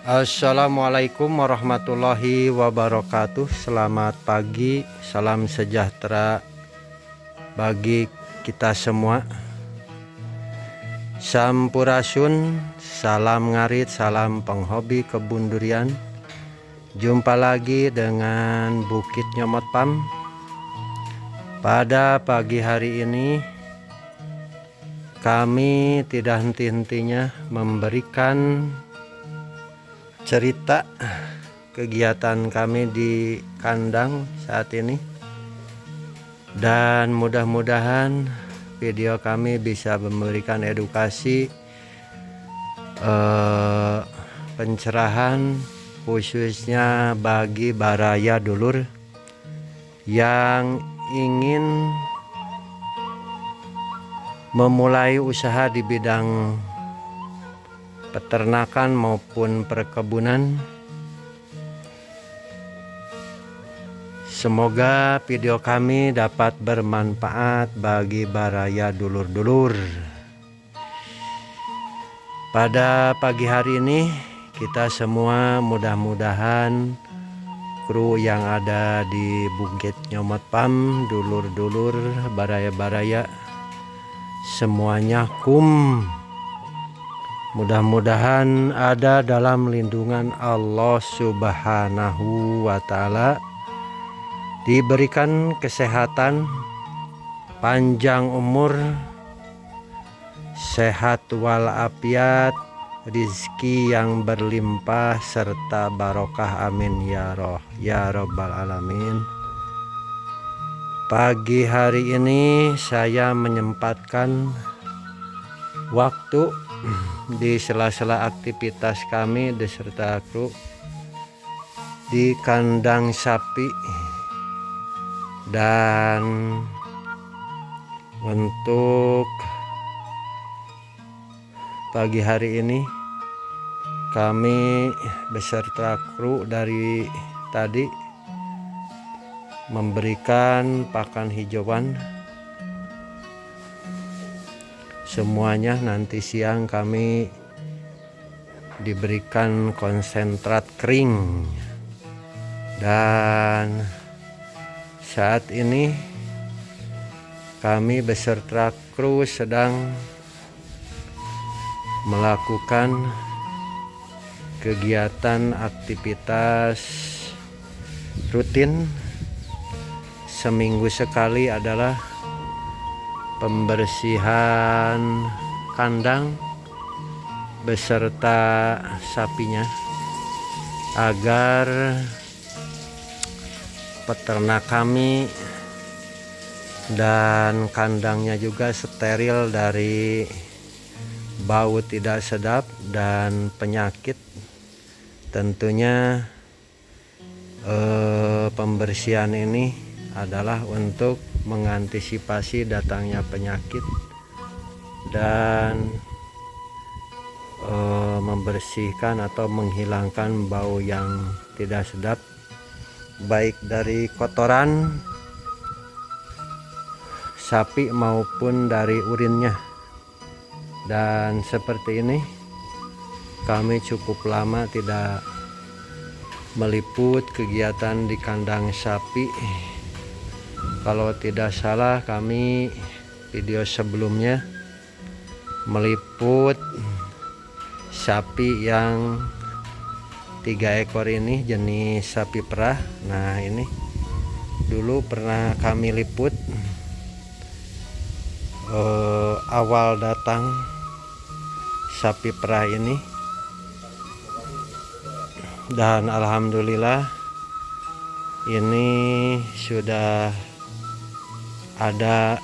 Assalamualaikum warahmatullahi wabarakatuh. Selamat pagi, salam sejahtera bagi kita semua. Sampurasun, salam ngarit, salam penghobi kebun durian. Jumpa lagi dengan Bukit Nyomot Pam. Pada pagi hari ini kami tidak henti-hentinya memberikan cerita kegiatan kami di kandang saat ini, dan mudah-mudahan video kami bisa memberikan edukasi, pencerahan khususnya bagi baraya dulur yang ingin memulai usaha di bidang peternakan maupun perkebunan. Semoga video kami dapat bermanfaat bagi baraya dulur-dulur. Pada pagi hari ini kita semua mudah-mudahan kru yang ada di Bukit Nyomot Pam, dulur-dulur, baraya-baraya semuanya mudah-mudahan ada dalam lindungan Allah Subhanahu wa Ta'ala, diberikan kesehatan, panjang umur, sehat walafiat, rizki yang berlimpah serta barokah, amin ya robbal alamin. Pagi hari ini saya menyempatkan waktu di sela-sela aktivitas kami beserta kru di kandang sapi, dan untuk pagi hari ini kami beserta kru dari tadi memberikan pakan hijauan. Semuanya nanti siang kami diberikan konsentrat kering, dan saat ini kami beserta kru sedang melakukan kegiatan aktivitas rutin seminggu sekali, adalah pembersihan kandang beserta sapinya agar peternak kami dan kandangnya juga steril dari bau tidak sedap dan penyakit. Tentunya pembersihan ini adalah untuk mengantisipasi datangnya penyakit dan membersihkan atau menghilangkan bau yang tidak sedap, baik dari kotoran sapi maupun dari urinnya. Dan seperti ini kami cukup lama tidak meliput kegiatan di kandang sapi. Kalau tidak salah kami video sebelumnya meliput sapi yang 3 ekor ini, jenis sapi perah. Nah, ini dulu pernah kami liput awal datang sapi perah ini, dan alhamdulillah ini sudah ada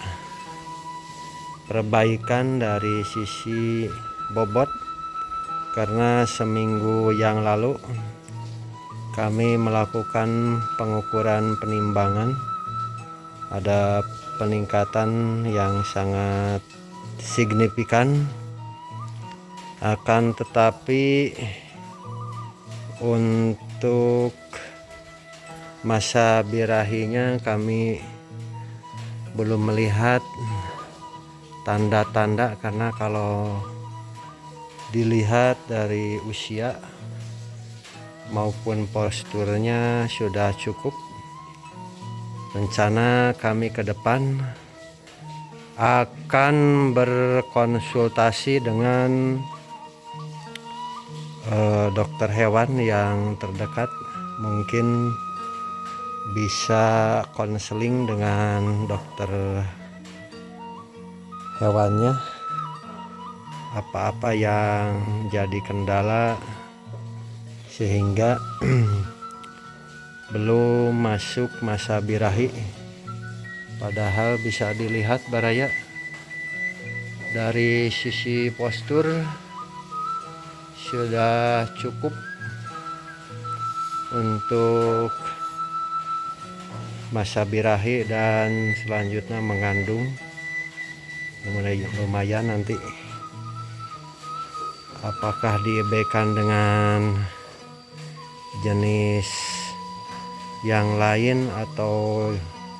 perbaikan dari sisi bobot, karena seminggu yang lalu kami melakukan pengukuran penimbangan, ada peningkatan yang sangat signifikan. Akan tetapi untuk masa birahinya kami belum melihat tanda-tanda, karena kalau dilihat dari usia maupun posturnya sudah cukup. Rencana kami ke depan akan berkonsultasi dengan dokter hewan yang terdekat. Mungkin bisa konseling dengan dokter hewannya, apa-apa yang jadi kendala sehingga belum masuk masa birahi. Padahal bisa dilihat baraya dari sisi postur sudah cukup untuk masa birahi dan selanjutnya mengandung. Lumayan nanti apakah dibekan dengan jenis yang lain atau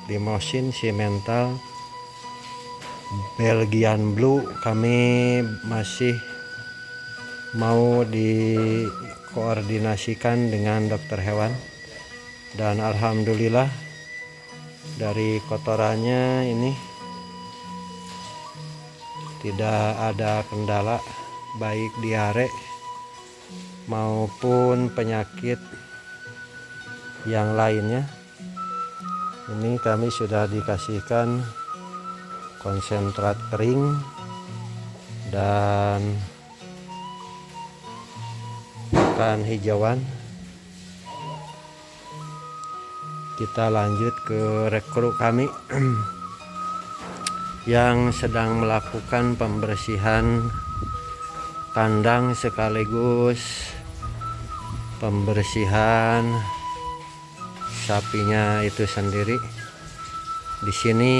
Limousin, Simmental, Belgian Blue, kami masih mau dikoordinasikan dengan dokter hewan. Dan alhamdulillah dari kotorannya ini tidak ada kendala baik diare maupun penyakit yang lainnya. Ini kami sudah dikasihkan konsentrat kering dan pakan hijauan. Kita lanjut ke rekru kami yang sedang melakukan pembersihan kandang sekaligus pembersihan sapinya itu sendiri. Di sini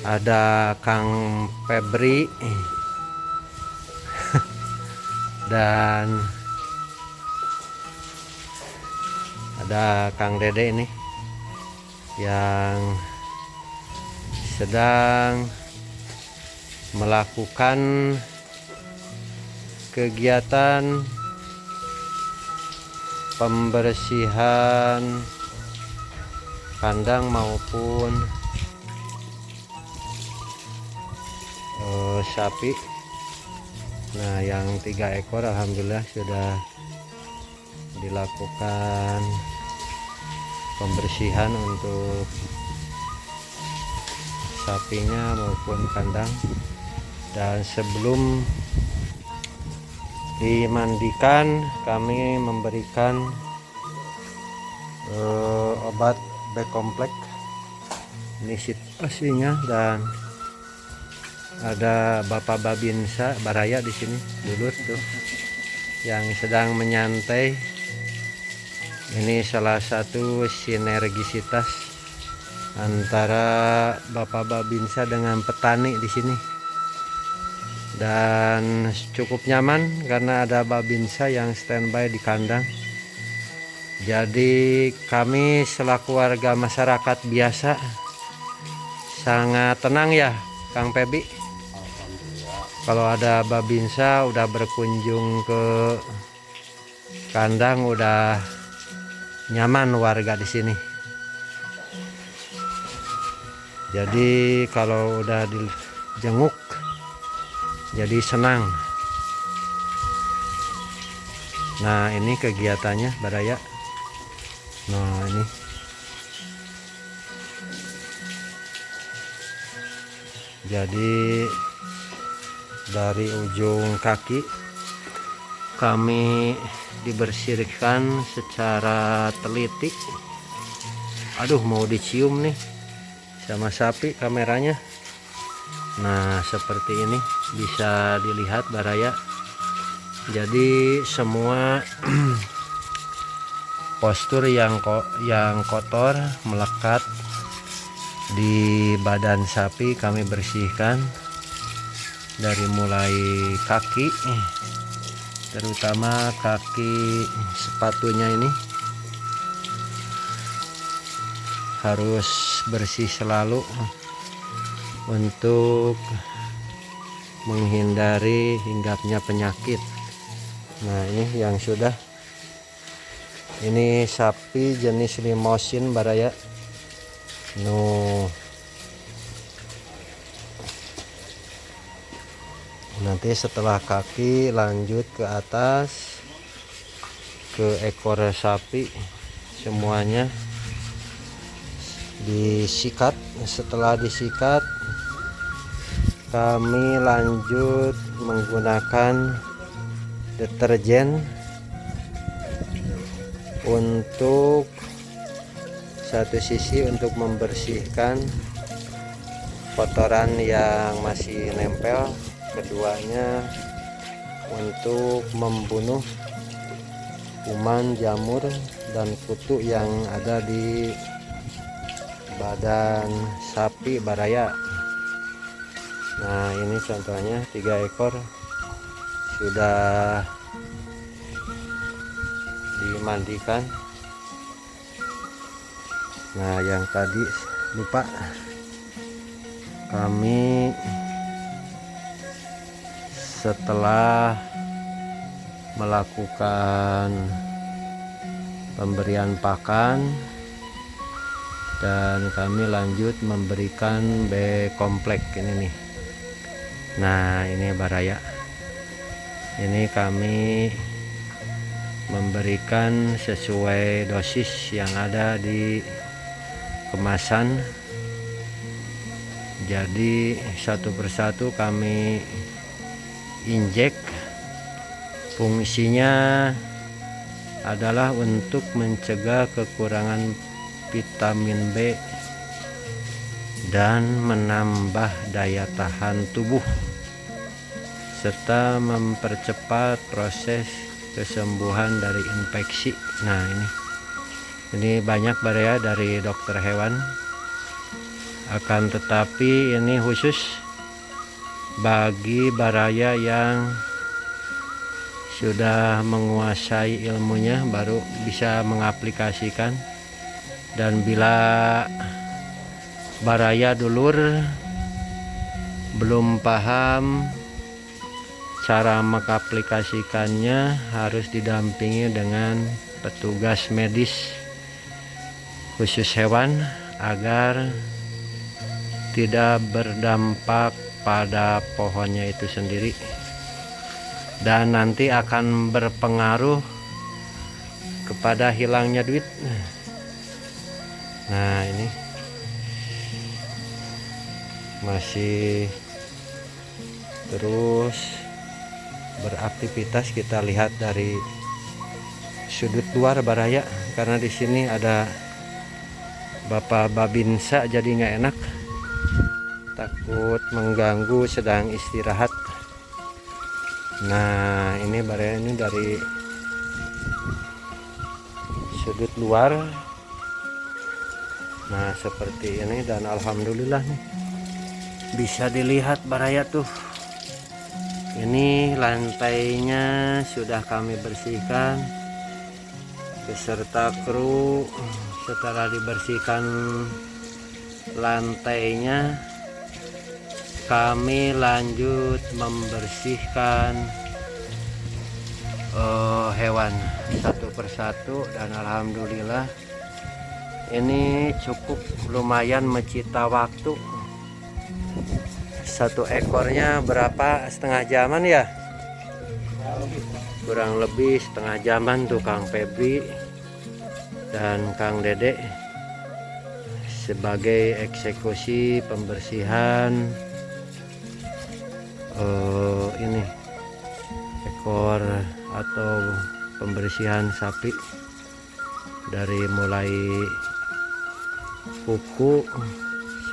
ada Kang Febri dan ada Kang Dede ini yang sedang melakukan kegiatan pembersihan kandang maupun sapi. Nah, yang 3 ekor alhamdulillah sudah dilakukan pembersihan untuk sapinya maupun kandang. Dan sebelum dimandikan kami memberikan obat B-kompleks. Ini situasinya, dan ada Bapak Babinsa Baraya di sini dulu tuh yang sedang menyantai. Ini salah satu sinergisitas antara Bapak Babinsa dengan petani di sini. Dan cukup nyaman karena ada Babinsa yang standby di kandang. Jadi kami selaku warga masyarakat biasa sangat tenang ya Kang Pebi. Kalau ada Babinsa udah berkunjung ke kandang udah nyaman warga di sini. Jadi kalau udah dijenguk jadi senang. Nah, ini kegiatannya Baraya. Nah, ini jadi dari ujung kaki kami dibersihkan secara teliti. Aduh, mau dicium nih sama sapi kameranya. Nah, seperti ini bisa dilihat Baraya. Jadi semua postur yang kotor melekat di badan sapi kami bersihkan, dari mulai kaki, terutama kaki sepatunya ini harus bersih selalu untuk menghindari hinggapnya penyakit. Nah, ini yang sudah Ini sapi jenis Limousin baraya. Nanti setelah kaki lanjut ke atas ke ekor sapi, semuanya disikat. Setelah disikat, kami lanjut menggunakan deterjen untuk satu sisi untuk membersihkan kotoran yang masih nempel, keduanya untuk membunuh kuman, jamur, dan kutu yang ada di badan sapi baraya. Nah, ini contohnya 3 ekor sudah dimandikan. Nah, yang tadi lupa, kami setelah melakukan pemberian pakan dan kami lanjut memberikan B kompleks ini nih. Nah, ini baraya. Ini kami memberikan sesuai dosis yang ada di kemasan. Jadi satu persatu kami injek. Fungsinya adalah untuk mencegah kekurangan vitamin B dan menambah daya tahan tubuh serta mempercepat proses kesembuhan dari infeksi. Nah, ini banyak baraya dari dokter hewan, akan tetapi ini khusus bagi baraya yang sudah menguasai ilmunya baru bisa mengaplikasikan. Dan bila baraya dulur belum paham cara mengaplikasikannya, harus didampingi dengan petugas medis khusus hewan agar tidak berdampak pada pohonnya itu sendiri dan nanti akan berpengaruh kepada hilangnya duit. Nah, ini masih terus beraktivitas. Kita lihat dari sudut luar baraya, karena di sini ada Bapak Babinsa, jadi nggak enak, takut mengganggu sedang istirahat. Nah, ini baraya ini dari sudut luar. Nah, seperti ini, dan alhamdulillah nih bisa dilihat baraya tuh. Ini lantainya sudah kami bersihkan beserta kru. Setelah dibersihkan lantainya, kami lanjut membersihkan hewan satu persatu, dan alhamdulillah ini cukup lumayan mencita waktu. Satu ekornya berapa, setengah jaman ya, kurang lebih setengah jaman tuh Kang Febri dan Kang Dede sebagai eksekusi pembersihan ini ekor atau pembersihan sapi dari mulai kuku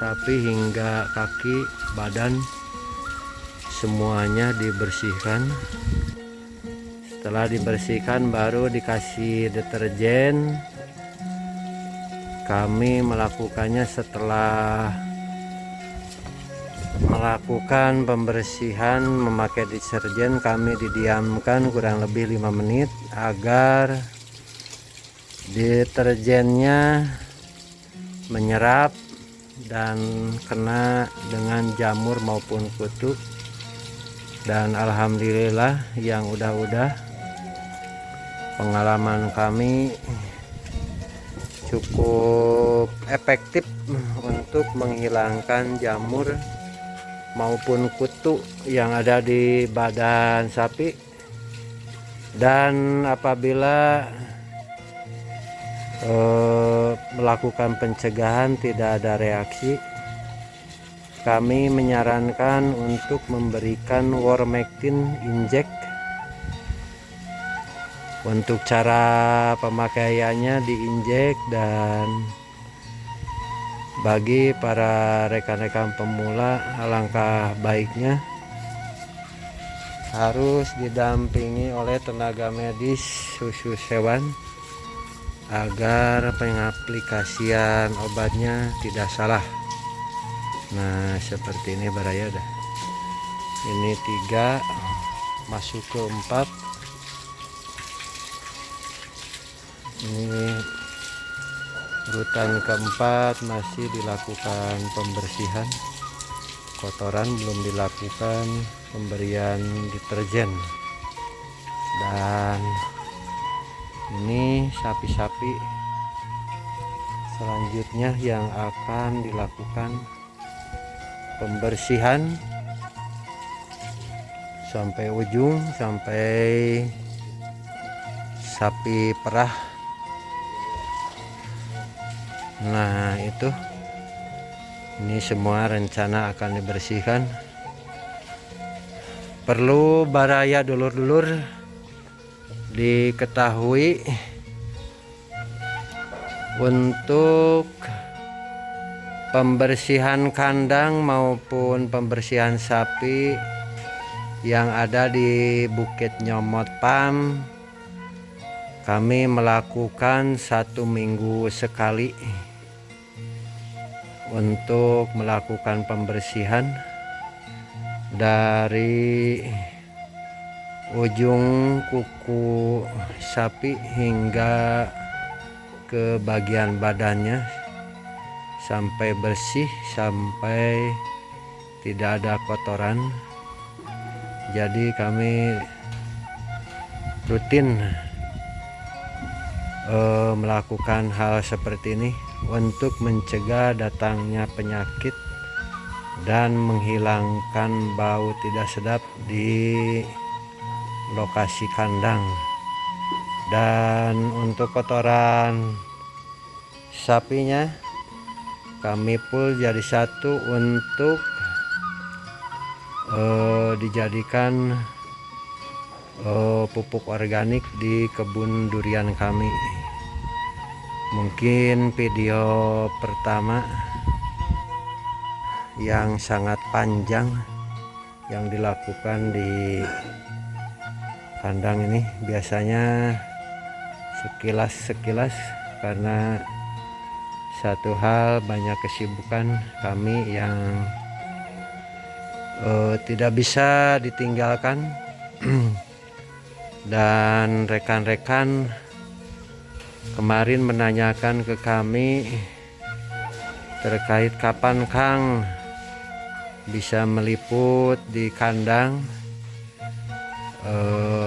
sapi hingga kaki, badan, semuanya dibersihkan. Setelah dibersihkan baru dikasih deterjen. Kami melakukannya setelah melakukan pembersihan memakai deterjen, kami didiamkan kurang lebih 5 menit agar deterjennya menyerap dan kena dengan jamur maupun kutu. Dan alhamdulillah yang udah pengalaman kami cukup efektif untuk menghilangkan jamur maupun kutu yang ada di badan sapi. Dan apabila melakukan pencegahan tidak ada reaksi, kami menyarankan untuk memberikan Wormectin inject. Untuk cara pemakaiannya diinjek, dan bagi para rekan-rekan pemula alangkah baiknya harus didampingi oleh tenaga medis khusus hewan agar pengaplikasian obatnya tidak salah. Nah seperti ini baraya dah. Ini 3 masuk ke 4. Ini urutan keempat masih dilakukan pembersihan kotoran, belum dilakukan pemberian deterjen. Dan ini sapi-sapi selanjutnya yang akan dilakukan pembersihan sampai ujung, sampai sapi perah. Nah itu, ini semua rencana akan dibersihkan. Perlu baraya dulur-dulur diketahui, untuk pembersihan kandang maupun pembersihan sapi yang ada di Bukit Nyomot Pam, kami melakukan 1 minggu sekali untuk melakukan pembersihan dari ujung kuku sapi hingga ke bagian badannya sampai bersih, sampai tidak ada kotoran. Jadi kami rutin melakukan hal seperti ini untuk mencegah datangnya penyakit dan menghilangkan bau tidak sedap di lokasi kandang. Dan untuk kotoran sapinya kami pul jadi satu untuk dijadikan pupuk organik di kebun durian kami. Mungkin video pertama yang sangat panjang yang dilakukan di kandang ini, biasanya sekilas karena satu hal banyak kesibukan kami yang tidak bisa ditinggalkan. Dan rekan-rekan kemarin menanyakan ke kami terkait kapan Kang bisa meliput di kandang.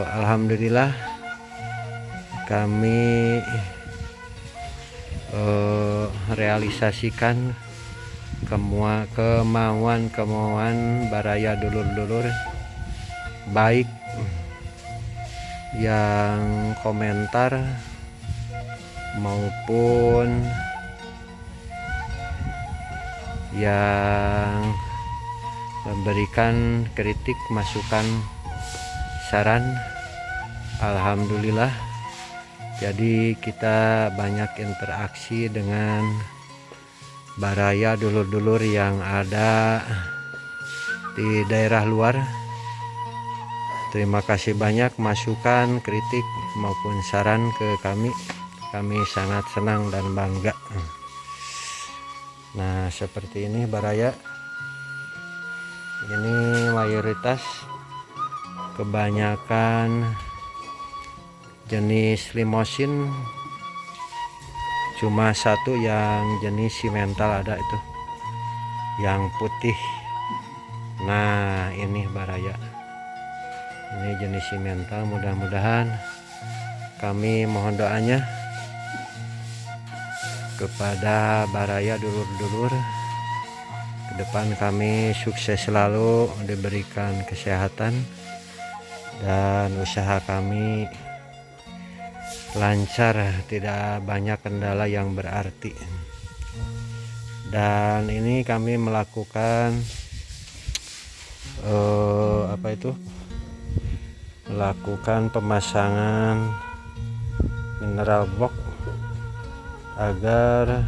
Alhamdulillah kami realisasikan kemauan baraya dulur-dulur, baik yang komentar maupun yang memberikan kritik, masukan, saran. Alhamdulillah, jadi kita banyak interaksi dengan baraya dulur-dulur yang ada di daerah luar. Terima kasih banyak masukan, kritik maupun saran ke kami. Kami sangat senang dan bangga. Nah seperti ini baraya. Ini mayoritas kebanyakan jenis limosin, cuma satu yang jenis simental ada itu yang putih. Nah ini baraya, ini jenis simental. Mudah-mudahan kami mohon doanya kepada baraya dulur-dulur, ke depan kami sukses selalu, diberikan kesehatan dan usaha kami lancar, tidak banyak kendala yang berarti. Dan ini kami melakukan melakukan pemasangan mineral box agar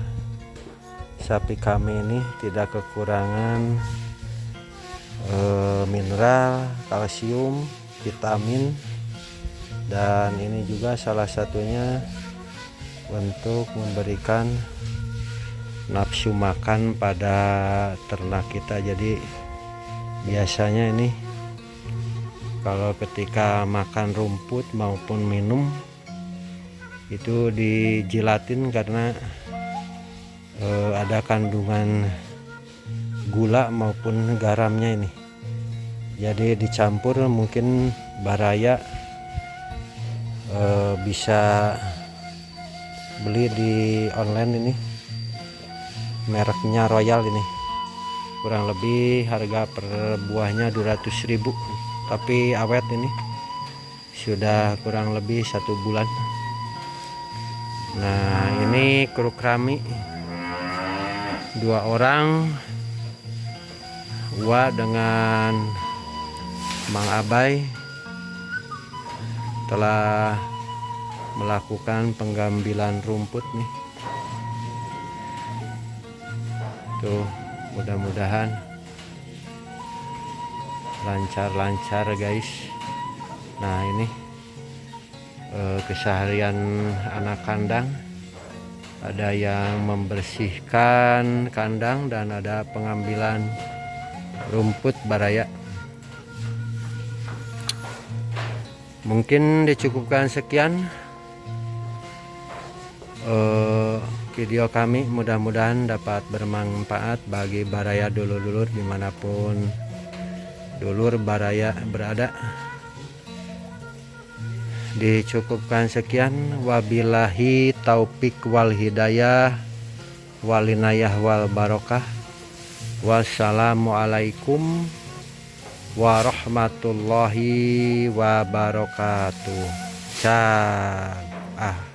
sapi kami ini tidak kekurangan mineral, kalsium, vitamin, dan ini juga salah satunya untuk memberikan nafsu makan pada ternak kita. Jadi biasanya ini kalau ketika makan rumput maupun minum itu dijilatin karena ada kandungan gula maupun garamnya ini. Jadi dicampur, mungkin baraya bisa beli di online ini, mereknya Royal ini, kurang lebih harga per buahnya 200.000, tapi awet ini sudah kurang lebih 1 bulan. Nah ini kruk rami 2 orang, Wa dengan Mang Abai telah melakukan penggambilan rumput nih. Tuh, mudah-mudahan lancar-lancar guys. Nah ini keseharian anak kandang, ada yang membersihkan kandang dan ada pengambilan rumput baraya. Mungkin dicukupkan sekian video kami, mudah-mudahan dapat bermanfaat bagi baraya dulur-dulur dimanapun dulur baraya berada. Dicukupkan sekian, wabillahi taufik wal hidayah walinayah wal barokah. Wassalamualaikum warahmatullahi wabarakatuh. Ciao.